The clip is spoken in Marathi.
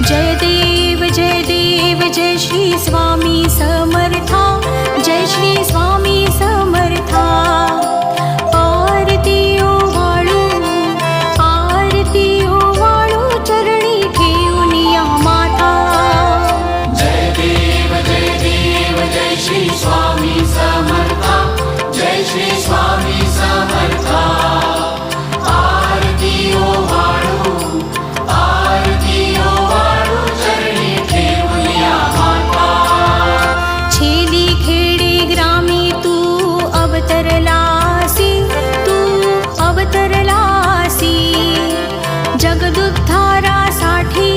जय देव जय श्री स्वामी समर्था, जय श्री स्वामी समर्था। आरती ओवाळू चरणी ठेवूनिया माता। जय देव जय श्री स्वामी समर्था, जय श्री स्वामी समर्था। आरती ओवाळू चरणी ठेवूनिया माता। छेली खेडे ग्रामी तू अवतरलासी, जगदुद्धारासाठी